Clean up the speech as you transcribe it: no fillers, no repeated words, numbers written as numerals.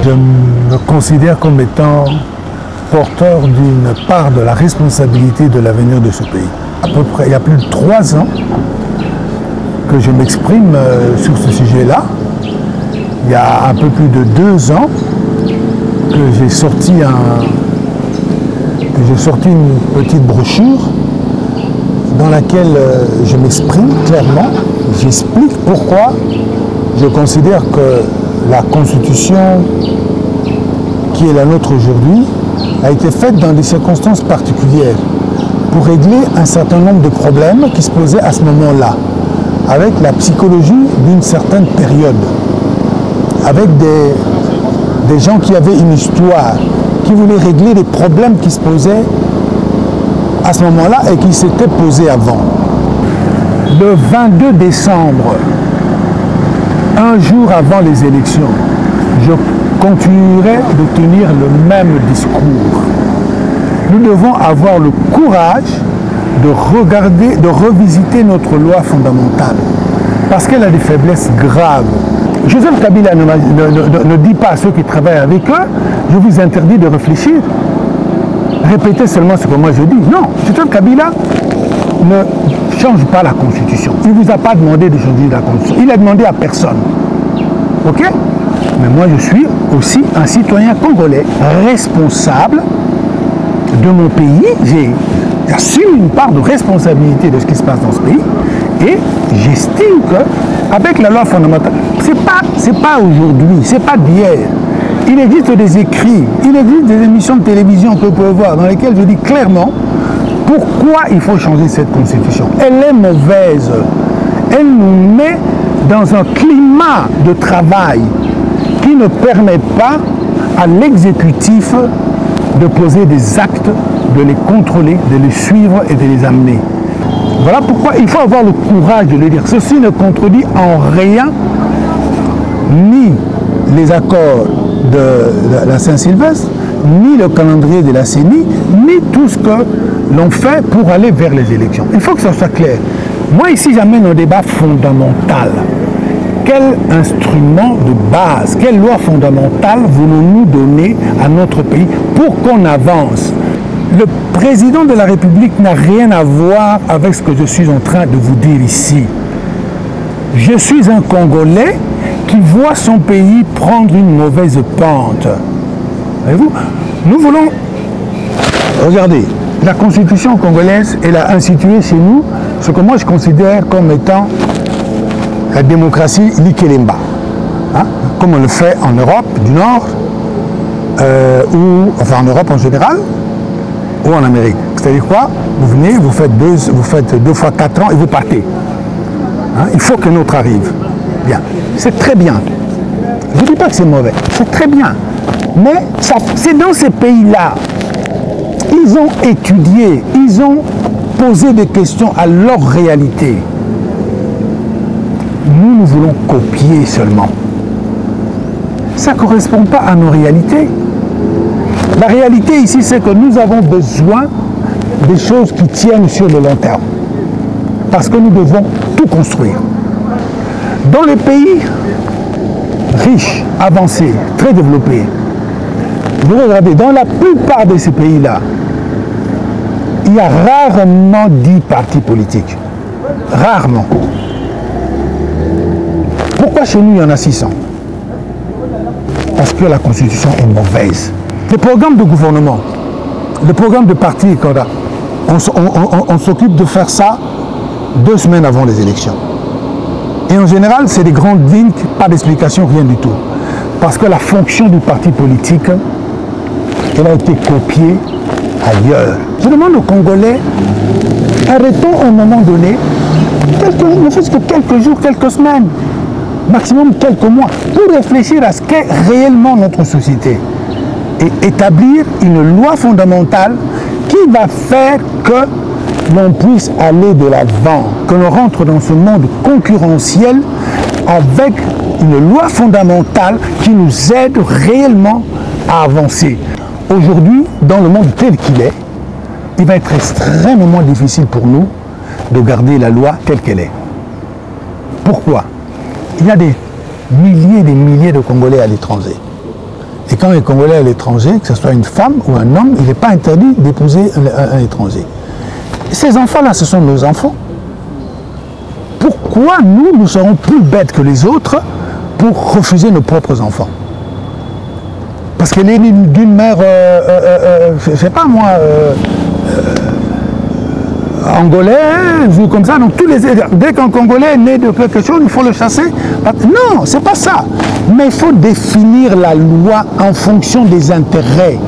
je me considère comme étant porteur d'une part de la responsabilité de l'avenir de ce pays. À peu près, il y a plus de 3 ans que je m'exprime sur ce sujet-là. Il y a un peu plus de 2 ans que j'ai sorti une petite brochure dans laquelle je m'exprime clairement. J'explique pourquoi je considère que la Constitution qui est la nôtre aujourd'hui a été faite dans des circonstances particulières pour régler un certain nombre de problèmes qui se posaient à ce moment-là, avec la psychologie d'une certaine période, avec des gens qui avaient une histoire, qui voulaient régler des problèmes qui se posaient à ce moment-là et qui s'étaient posés avant. Le 22 décembre, un jour avant les élections, je continuerai de tenir le même discours. Nous devons avoir le courage de regarder, de revisiter notre loi fondamentale, parce qu'elle a des faiblesses graves. Joseph Kabila ne dit pas à ceux qui travaillent avec eux, je vous interdis de réfléchir. Répétez seulement ce que moi je dis. Non, Joseph Kabila ne change pas la Constitution. Il ne vous a pas demandé de changer la Constitution. Il n'a demandé à personne. Ok? Mais moi je suis aussi un citoyen congolais responsable de mon pays. J'assume une part de responsabilité de ce qui se passe dans ce pays. Et j'estime qu'avec la loi fondamentale, c'est pas aujourd'hui, c'est pas d'hier. Il existe des écrits, il existe des émissions de télévision que vous pouvez voir dans lesquelles je dis clairement pourquoi il faut changer cette constitution. Elle est mauvaise. Elle nous met dans un climat de travail qui ne permet pas à l'exécutif de poser des actes, de les contrôler, de les suivre et de les amener. Voilà pourquoi il faut avoir le courage de le dire. Ceci ne contredit en rien ni les accords de la Saint-Sylvestre, ni le calendrier de la CENI, ni tout ce que l'on fait pour aller vers les élections. Il faut que ça soit clair. Moi ici j'amène un débat fondamental. Quel instrument de base, quelle loi fondamentale voulons-nous donner à notre pays pour qu'on avance? Le président de la République n'a rien à voir avec ce que je suis en train de vous dire ici. Je suis un Congolais qui voit son pays prendre une mauvaise pente. Voyez-vous? Nous voulons... Regardez, la Constitution congolaise, elle a institué chez nous ce que moi je considère comme étant la démocratie Likelemba. Hein? Comme on le fait en Europe du Nord, enfin en Europe en général, ou en Amérique. C'est-à-dire quoi? Vous venez, vous faites 2 fois 4 ans et vous partez. Hein? Il faut que notre arrive. Bien. C'est très bien. Je ne dis pas que c'est mauvais. C'est très bien. Mais c'est dans ces pays-là. Ils ont étudié, ils ont posé des questions à leur réalité. Nous voulons copier seulement. Ça ne correspond pas à nos réalités. La réalité ici, c'est que nous avons besoin des choses qui tiennent sur le long terme. Parce que nous devons tout construire. Dans les pays riches, avancés, très développés, vous regardez, dans la plupart de ces pays-là, il y a rarement 10 partis politiques. Rarement. Pourquoi chez nous, il y en a 600? Parce que la Constitution est mauvaise. Les programmes de gouvernement, les programmes de partis qu'on a, on s'occupe de faire ça 2 semaines avant les élections. Et en général, c'est des grandes lignes, pas d'explication, rien du tout. Parce que la fonction du parti politique, elle a été copiée ailleurs. Je demande aux Congolais, arrêtons à un moment donné, ne fût-ce que quelques jours, quelques semaines, maximum quelques mois, pour réfléchir à ce qu'est réellement notre société. Et établir une loi fondamentale qui va faire que l'on puisse aller de l'avant, que l'on rentre dans ce monde concurrentiel avec une loi fondamentale qui nous aide réellement à avancer. Aujourd'hui, dans le monde tel qu'il est, il va être extrêmement difficile pour nous de garder la loi telle qu'elle est. Pourquoi? Il y a des milliers et des milliers de Congolais à l'étranger. Et quand un Congolais à l'étranger, que ce soit une femme ou un homme, il n'est pas interdit d'épouser un étranger. Ces enfants-là, ce sont nos enfants. Pourquoi nous serons plus bêtes que les autres pour refuser nos propres enfants? Parce qu'elle est d'une mère, je ne sais pas moi, angolais, ou comme ça. Donc dès qu'un Congolais est né de quelque chose, il faut le chasser. Non, c'est pas ça. Mais il faut définir la loi en fonction des intérêts.